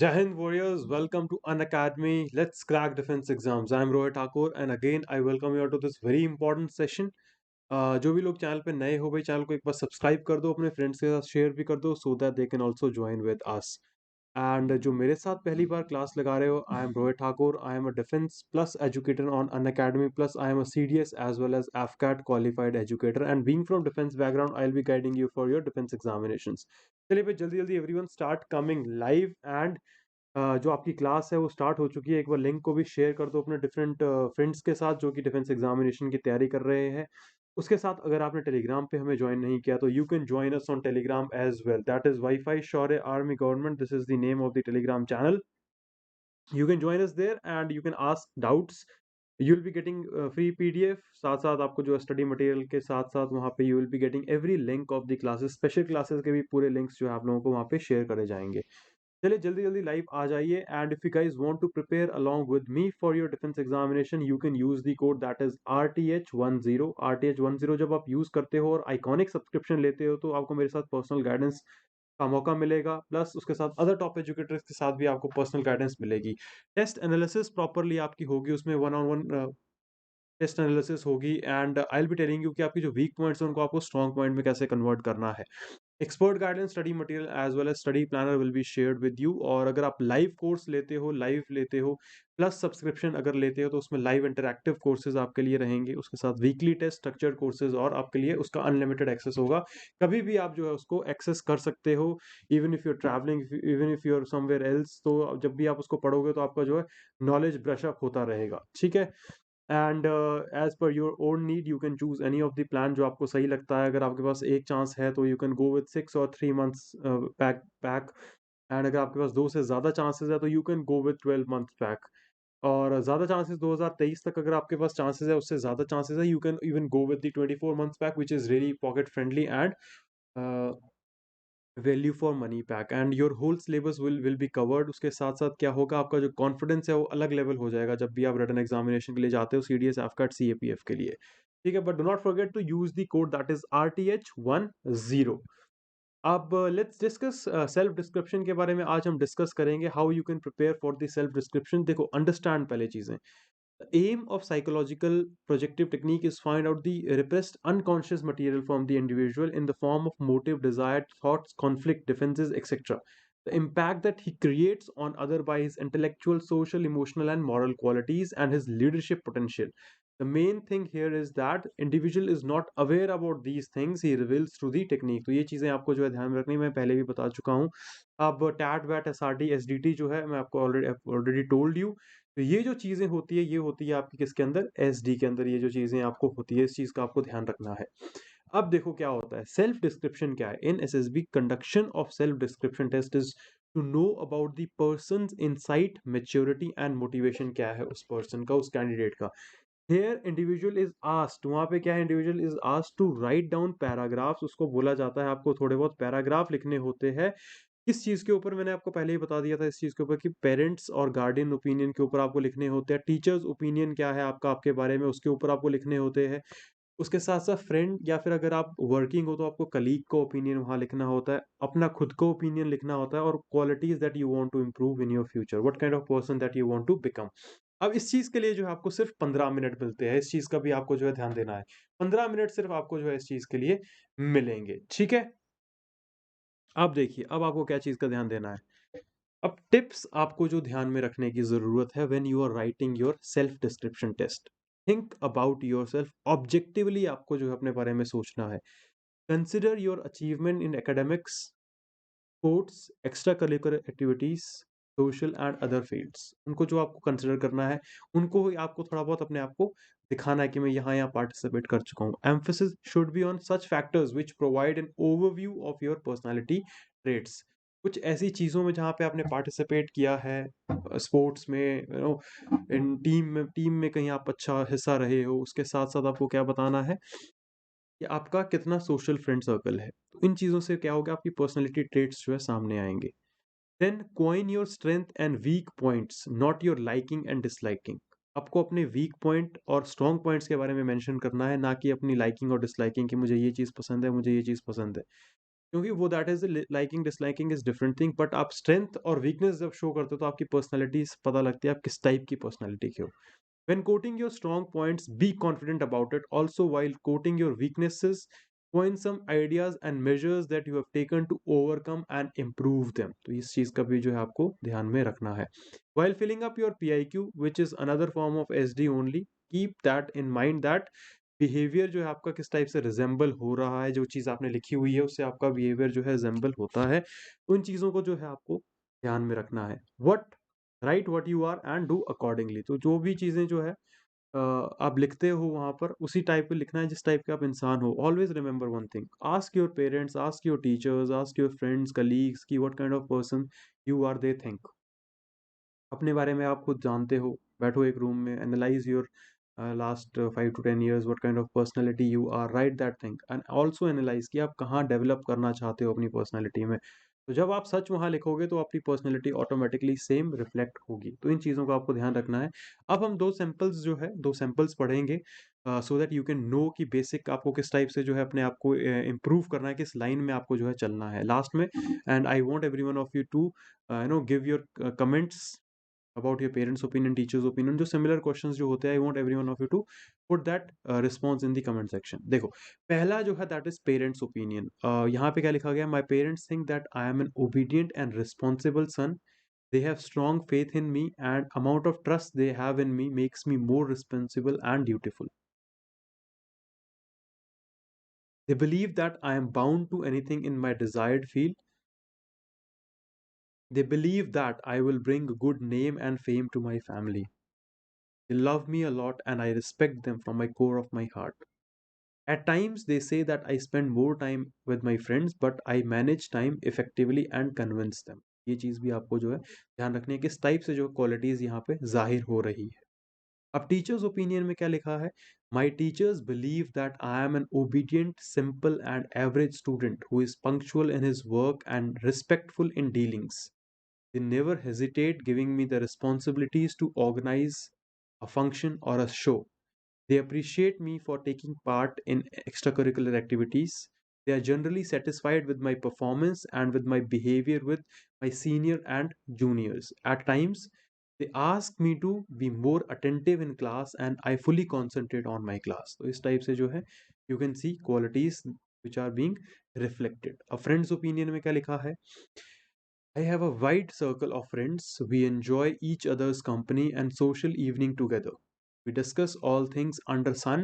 Jai Hind warriors, welcome to An Academy. Let's crack defense exams. I am Rohit Thakur and again I welcome you to this very important session. जो भी लोग channel पे नए हो भाई channel को एक बार सब्सक्राइब कर दो, अपने फ्रेंड्स के साथ शेयर भी कर दो so that they can also join with us. And जो मेरे साथ पहली बार क्लास लगा रहे हो, I am Rohit Thakur. I am a defence plus educator on Unacademy plus I am a CDS as well as AFCAT qualified educator and being from defence background I will be guiding you for your defence examinations. चलिए भाई जल्दी जल्दी everyone start coming live and जो आपकी class है वो start हो चुकी है। एक बार लिंक को भी शेयर कर दो अपने डिफरेंट फ्रेंड्स के साथ जो कि डिफेंस एग्जामिनेशन की तैयारी कर रहे हैं। उसके साथ अगर आपने टेलीग्राम पे हमें ज्वाइन नहीं किया तो you can join us on Telegram as well, that is WiFi Shaurya army government, this is the name of the Telegram channel. You can join us there and you can ask doubts. You will be getting free PDF, साथ साथ आपको जो study material के साथ साथ वहाँ पे you will be getting every link of the classes, special classes के भी पूरे लिंक्स जो है आप लोगों को वहाँ पे शेयर करे जाएंगे। चलिए जल्दी जल्दी लाइव आ जाइए। And if you guys want to prepare along with me for your defence examination you can use the code that is RTH10। RTH10 जब आप यूज करते हो और आइकॉनिक सब्सक्रिप्शन लेते हो तो आपको मेरे साथ पर्सनल गाइडेंस का मौका मिलेगा, प्लस उसके साथ अदर टॉप एजुकेटर्स के साथ भी आपको पर्सनल गाइडेंस मिलेगी। टेस्ट एनालिसिस प्रॉपरली आपकी होगी, उसमें one on one test analysis होगी and I will be telling you कि आपकी जो वीक पॉइंट्स हैं उनको आपको स्ट्रॉन्ग पॉइंट में कैसे कन्वर्ट करना है। Expert guidance study material as well as study planner will be shared with you. और अगर आप लाइव कोर्स लेते हो, लाइव लेते हो प्लस सब्सक्रिप्शन अगर लेते हो तो उसमें लाइव इंटरैक्टिव कोर्सेज आपके लिए रहेंगे, उसके साथ वीकली टेस्ट स्ट्रक्चर्ड कोर्सेज और आपके लिए उसका अनलिमिटेड एक्सेस होगा। कभी भी आप जो है उसको एक्सेस कर सकते हो, even if you are travelling, even if you are somewhere else. तो जब भी आप उसको पढ़ोगे तो आपका जो है नॉलेज ब्रश अप होता रहेगा, ठीक है। And as per your own need you can choose any of the plan जो आपको सही लगता है। अगर आपके पास एक चांस है तो यू कैन गो विद 6 और 3 मंथ्स पैक। एंड अगर आपके पास दो से ज़्यादा चांसेस है तो you can go with 12 months pack. और ज़्यादा चांसेस 2023 तक अगर आपके पास चांसेस है, उससे ज़्यादा चांसेस है, you can even go with the 24 months pack which is really pocket friendly and value for money pack and your whole syllabus will be covered. उसके साथ साथ क्या होगा, आपका जो कॉन्फिडेंस है वो अलग लेवल हो जाएगा जब भी आप रिटन एग्जामिनेशन के लिए जाते हो, CDS एफकैट CAPF के लिए, ठीक है। But do not forget to use the code that is RTH10। अब लेट्स डिस्कस सेल्फ डिस्क्रिप्शन के बारे में। आज हम डिस्कस करेंगे how you can prepare for the self description. देखो, अंडरस्टैंड पहले चीजें। The aim of psychological projective technique is find out the repressed unconscious material from the individual in the form of motive, desire, thoughts, conflict, defenses, etc. The impact that he creates on other by his intellectual, social, emotional, and moral qualities and his leadership potential. The main thing here is that individual is not aware about these things he reveals through the technique. तो ये चीजें आपको जो है ध्यान में रखनी, मैं पहले भी बता चुका हूँ। अब टैट वैट SRT SDT जो है मैं आपको ऑलरेडी टोल्ड यू। तो ये जो चीजें होती है ये होती है आपकी किसके अंदर, SD के अंदर। ये जो चीजें आपको होती है इस चीज का आपको ध्यान रखना है। अब देखो क्या होता है सेल्फ डिस्क्रिप्शन क्या है। In SSB conduction of self description test is to know about the person insight, maturity and motivation क्या है उस पर्सन का, उस कैंडिडेट का। हेयर इंडिविजुअल इज आस्क्ड, वहां पे क्या है, individual is asked to write down paragraphs. उसको बोला जाता है आपको थोड़े बहुत पैराग्राफ लिखने होते हैं। किस चीज़ के ऊपर, मैंने आपको पहले ही बता दिया था इस चीज़ के ऊपर कि पेरेंट्स और गार्डियन ओपिनियन के ऊपर आपको लिखने होते हैं। टीचर्स ओपिनियन क्या है आपका आपके बारे में, उसके ऊपर आपको लिखने होते हैं। उसके साथ साथ फ्रेंड या फिर अगर आप वर्किंग हो तो आपको कलीग का ओपिनियन वहाँ लिखना होता है, अपना खुद का ओपिनियन लिखना होता है, और qualities that you want to improve in your future, what kind of person that you want to become. अब इस चीज के लिए जो है आपको सिर्फ 15 मिनट मिलते हैं, इस चीज का भी आपको जो है ध्यान देना है। 15 मिनट सिर्फ आपको जो है इस चीज के लिए मिलेंगे, ठीक है। अब देखिए, अब आपको क्या चीज का ध्यान देना है। अब टिप्स आपको जो ध्यान में रखने की जरूरत है when you are writing your self description test. Think about yourself objectively, आपको जो है अपने बारे में सोचना है। Consider your achievement in academics, sports, extra curricular activities, social and other fields. उनको जो आपको कंसिडर करना है, उनको ही आपको थोड़ा बहुत अपने आप को दिखाना है कि मैं यहाँ पार्टिसिपेट कर चुका हूँ। Emphasis should be on such factors which provide an overview of your personality traits. कुछ ऐसी चीज़ों में जहाँ पे आपने पार्टिसिपेट किया है, स्पोर्ट्स में, इन टीम में कहीं आप अच्छा हिस्सा रहे हो, उसके साथ साथ आपको क्या बताना है कि आपका कितना सोशल फ्रेंड सर्कल है। तो इन चीज़ों से क्या होगा, आपकी पर्सनालिटी ट्रेट्स जो है सामने आएंगे। Then coin your strength and weak points, not your liking and disliking. आपको अपने वीक पॉइंट और स्ट्रॉन्ग पॉइंट्स के बारे में मेंशन करना है, ना कि अपनी लाइकिंग और डिसलाइकिंग कि मुझे ये चीज़ पसंद है, मुझे ये चीज़ पसंद है। क्योंकि वो that is liking disliking is different thing, but आप स्ट्रेंथ और वीकनेस जब शो करते हो तो आपकी पर्सनैलिटी पता लगती है आप किस टाइप की पर्सनैलिटी के हो. When quoting your strong points, be confident about it. Also, while quoting your weaknesses, point some ideas and measures that you have taken to overcome and improve them. तो इस चीज़ का भी जो है आपको ध्यान में रखना है. While filling up your PIQ, which is another form of SD only, keep that in mind that behaviour जो है आपका किस टाइप से रिजेंबल हो रहा है, जो चीज़ आपने लिखी हुई है उससे आपका बिहेवियर जो है रिजेंबल होता है. उन चीज़ों को जो है आपको ध्यान में रखना है. What write what you are and do accordingly. तो जो भी चीज़ें जो है आप लिखते हो वहाँ पर उसी टाइप के लिखना है जिस टाइप के आप इंसान हो. Always remember one thing, ask your parents, ask your teachers, ask your friends, colleagues की what kind of person you are they think. अपने बारे में आप खुद जानते हो. बैठो एक रूम में, analyse your last 5 to 10 years, what kind of personality you are, write that thing and also analyze कि आप कहाँ डेवलप करना चाहते हो अपनी पर्सनैलिटी में. तो जब आप सच वहाँ लिखोगे तो आपकी पर्सनैलिटी ऑटोमेटिकली सेम रिफ्लेक्ट होगी. तो इन चीज़ों का आपको ध्यान रखना है. अब हम दो सैम्पल्स पढ़ेंगे so that you can know कि बेसिक आपको किस टाइप से जो है अपने आप को इम्प्रूव करना है, किस लाइन में आपको जो है चलना है लास्ट में. And I want every one of you to give your comments about your parents opinion, teachers opinion, जो similar questions जो होते हैं, I want every one of you to put that response in the comment section. देखो, पहला जो है that is parents opinion. यहाँ पे क्या लिखा गया? My parents think that I am an obedient and responsible son. They have strong faith in me and amount of trust they have in me makes me more responsible and dutiful. They believe that I am bound to anything in my desired field. They believe that I will bring a good name and fame to my family. They love me a lot and I respect them from my core of my heart. At times, they say that I spend more time with my friends, but I manage time effectively and convince them. ये चीज़ भी आपको जो है ध्यान रखनी है किस type से जो क्वालिटीज़ यहाँ पे जाहिर हो रही है. अब टीचर्स ओपिनियन में क्या लिखा है? My teachers believe that I am an obedient, simple and average student who is punctual in his work and respectful in dealings. They never hesitate giving me the responsibilities to organize a function or a show. They appreciate me for taking part in extracurricular activities. They are generally satisfied with my performance and with my behavior with my senior and juniors. At times, they ask me to be more attentive in class and I fully concentrate on my class. तो इस type से जो है you can see qualities which are being reflected. A friend's opinion में क्या लिखा है? I have a wide circle of friends. We enjoy each other's company and social evening together. We discuss all things under sun.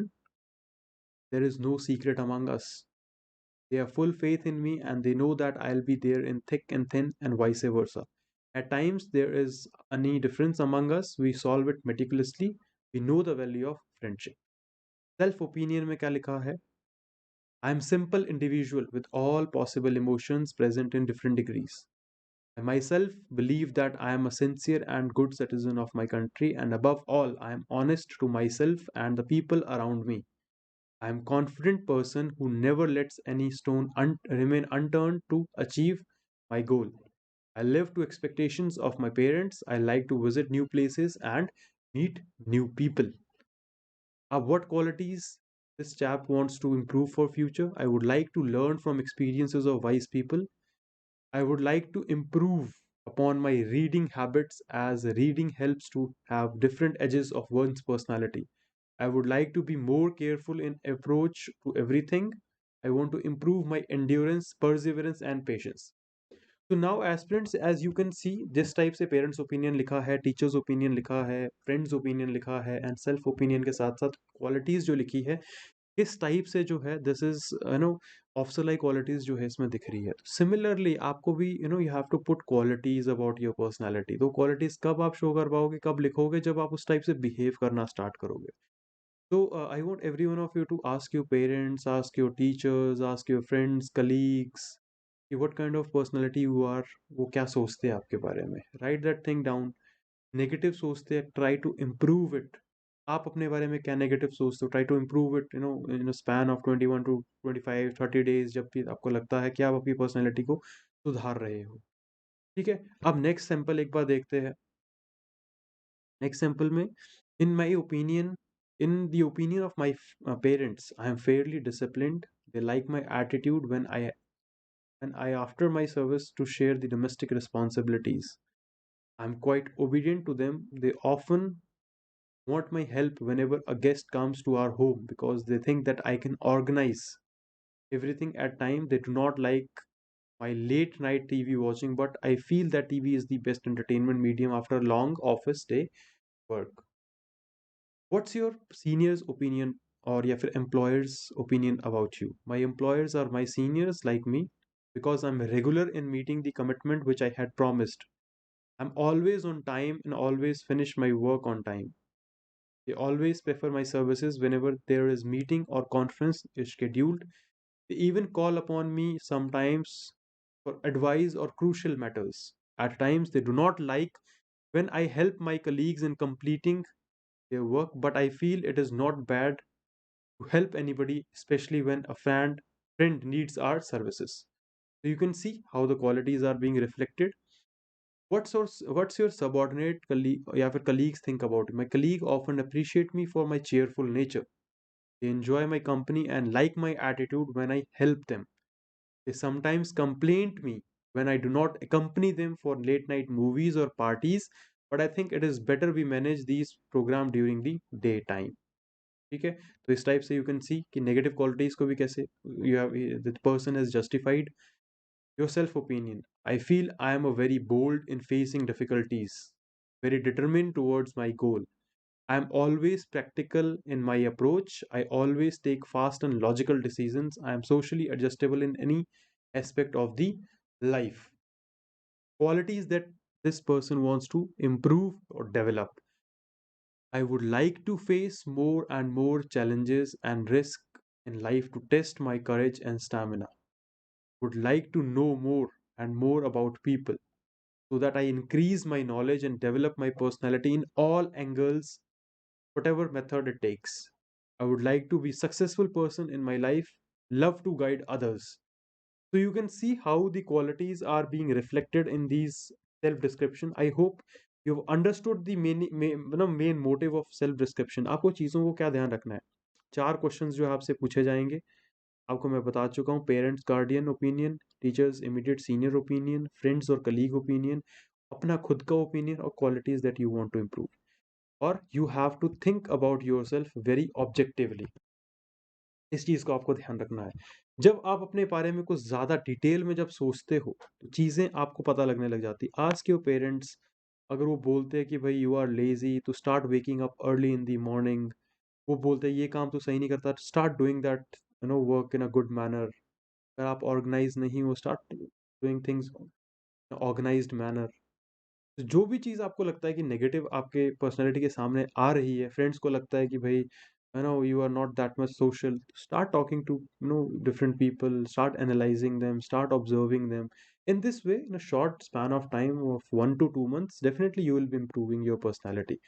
There is no secret among us. They have full faith in me and they know that I'll be there in thick and thin and vice versa. At times there is any difference among us. We solve it meticulously. We know the value of friendship. Self opinion में क्या लिखा है? I am simple individual with all possible emotions present in different degrees. I myself believe that I am a sincere and good citizen of my country, and above all, I am honest to myself and the people around me. I am a confident person who never lets any stone remain unturned to achieve my goal. I live to expectations of my parents. I like to visit new places and meet new people. What qualities this chap wants to improve for future? I would like to learn from experiences of wise people. I would like to improve upon my reading habits as reading helps to have different edges of one's personality. I would like to be more careful in approach to everything. I want to improve my endurance, perseverance and patience. तो now aspirants as you can see जिस type से parents opinion लिखा है, teachers opinion लिखा है, friends opinion लिखा है and self opinion के साथ साथ क्वालिटीज़ जो लिखी है किस टाइप से जो है this is officer like qualities जो है इसमें दिख रही है. तो सिमिलरली आपको भी you have to put qualities about your personality. तो क्वालिटीज कब आप शो कर पाओगे, कब लिखोगे, जब आप उस टाइप से बिहेव करना स्टार्ट करोगे. तो I want every one of you to ask your parents, ask your teachers, ask your friends, colleagues कि what kind of personality you are. वो क्या सोचते हैं आपके बारे में. Write that thing down. Negative सोचते हैं, ट्राई टू इम्प्रूव इट. आप अपने बारे में क्या नेगेटिव सोचते हो, try to improve it in span of 21 to 25 30 days, जब भी आपको लगता है कि आप अपनी पर्सनैलिटी को सुधार रहे हो. ठीक है. अब नेक्स्ट सैंपल एक बार देखते हैं. नेक्स्ट सैंपल में in my opinion, in the opinion of my parents, I am fairly disciplined. They like my attitude when I and I after my service to share the domestic responsibilities. I'm quite obedient to them. They often want my help whenever a guest comes to our home because they think that I can organize everything at time. They do not like my late night TV watching, but I feel that TV is the best entertainment medium after a long office day work. What's your seniors' opinion or yeah, फिर employers' opinion about you? My employers are my seniors like me because I'm regular in meeting the commitment which I had promised. I'm always on time and always finish my work on time. They always prefer my services whenever there is meeting or conference is scheduled. They even call upon me sometimes for advice or crucial matters. At times, they do not like when I help my colleagues in completing their work, but I feel it is not bad to help anybody, especially when a friend needs our services. So you can see how the qualities are being reflected. What's your subordinate colleague or yeah, colleagues think about it? My colleague often appreciate me for my cheerful nature. They enjoy my company and like my attitude when I help them. They sometimes complain to me when I do not accompany them for late night movies or parties, but I think it is better we manage these program during the daytime. ठीक है, तो इस type से you can सी कि negative qualities को भी कैसे you have the person has justified your self opinion. I feel I am a very bold in facing difficulties, very determined towards my goal. I'm always practical in my approach. I always take fast and logical decisions. I am socially adjustable in any aspect of the life. Qualities that this person wants to improve or develop. I would like to face more and more challenges and risk in life to test my courage and stamina. Would like to know more and more about people so that I increase my knowledge and develop my personality in all angles, whatever method it takes. I would like to be successful person in my life, love to guide others. So you can see how the qualities are being reflected in these self description. I hope you've understood the main motive of self description. आपको चीज़ों को क्या ध्यान रखना है. चार questions जो है आपसे पूछे जाएंगे, आपको मैं बता चुका हूँ. Parents guardian opinion, teachers immediate senior opinion, friends और कलीग ओपिनियन, अपना खुद का ओपिनियन और qualities that you want to improve. और you have to think about yourself very objectively. इस चीज़ को आपको ध्यान रखना है. जब आप अपने बारे में कुछ ज़्यादा डिटेल में जब सोचते हो तो चीज़ें आपको पता लगने लग जाती. आस्क योर पेरेंट्स, अगर वो बोलते हैं कि भाई यू आर लेजी तो start waking up early in the morning. वो बोलते हैं ये काम तो सही नहीं करता, start doing that work in a good manner. अगर आप ऑर्गेनाइज नहीं हो, start doing things organised manner. जो भी चीज़ आपको लगता है कि नेगेटिव आपके पर्सनैलिटी के सामने आ रही है, फ्रेंड्स को लगता है कि भाई you are not that much social, start talking to different people, start analyzing them, start observing them. In this way, in a short span of time of 1 to 2 months, definitely you will be improving your personality.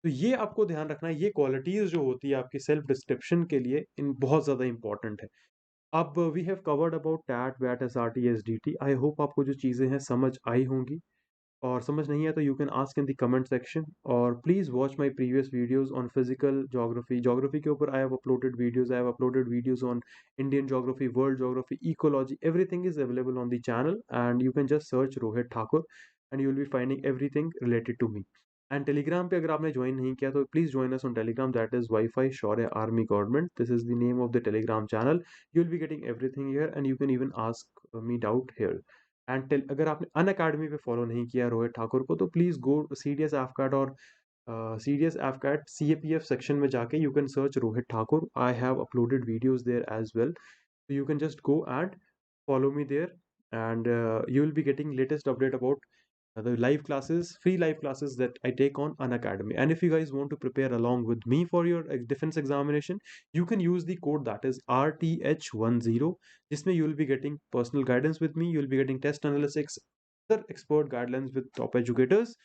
तो ये आपको ध्यान रखना है, ये qualities जो होती है आपकी सेल्फ डिस्क्रिप्शन के लिए इन बहुत ज़्यादा इंपॉर्टेंट है. अब we have covered about that what S R T S D T. I hope आपको जो चीज़ें हैं समझ आई होंगी, और समझ नहीं है तो you can ask in the comment section. और please watch my previous videos on physical geography के ऊपर I have uploaded videos on Indian geography, world geography, ecology. Everything is available on the channel and you can just search Rohit Thakur and you will be finding everything related to me. And Telegram पे अगर आपने join नहीं किया तो please join us on Telegram, that is WiFi Shaurya army government. This is the name of the Telegram channel. You will be getting everything here and you can even ask me doubt here. And अगर आपने अन academy पे follow नहीं किया रोहित ठाकुर को तो please go C D S AFCAT और C D S AFCAT C A P F section में जाके you can search Rohit Thakur. I have uploaded videos there as well. So you can just go and follow me there, and you will be getting latest update about the live classes, free live classes that I take on Unacademy. And if you guys want to prepare along with me for your defense examination, you can use the code that is RTH10. जिसमें you will be getting personal guidance with me, you will be getting test analytics, other expert guidelines with top educators,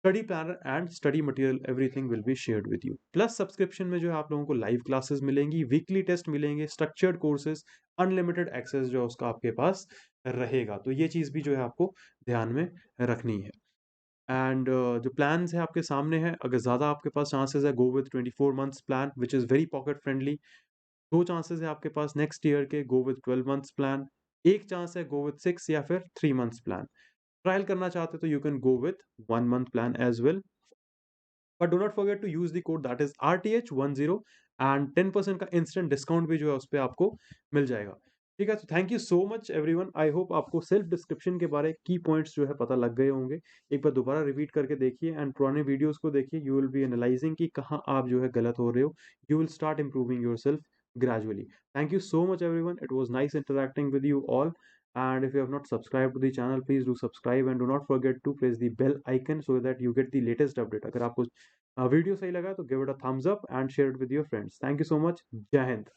study planner and study material, everything will be shared with you. Plus subscription में जो है आप लोगों को live classes मिलेंगी, weekly test मिलेंगे, structured courses, unlimited access जो है उसका आपके पास रहेगा. तो ये चीज़ भी जो है आपको ध्यान में रखनी है. एंड जो प्लान्स है आपके सामने है, अगर ज़्यादा आपके पास चांसेस है, go with 24 months plan which is very pocket friendly. दो चांसेस है आपके पास नेक्स्ट ईयर के, गो विद 12 months प्लान. एक चांस है गो विथ 6 या फिर 3 मंथ्स प्लान। ट्रायल करना चाहते हो तो you can go with 1 month plan as well, but do not forget to use the code that is RTH10 and 10% का इंस्टेंट डिस्काउंट भी जो है उस पे आपको मिल जाएगा। ठीक है, तो thank you so much everyone. I hope आपको सेल्फ डिस्क्रिप्शन के बारे की पॉइंट्स जो है पता लग गए होंगे। एक बार दोबारा रिपीट करके देखिए एंड पुराने वीडियोस को देखिए, यू विल बी एनालाइजिंग कि कहाँ आप जो है गलत हो रहे हो। You will start improving your self gradually. Thank you so much everyone. It was nice interacting with you all. And if you have not subscribed to the channel, please do subscribe and do not forget to press the bell icon so that you get the latest update. अगर आपको video सही लगा तो give it a thumbs up and share it with your friends. Thank you so much. जय हिंद.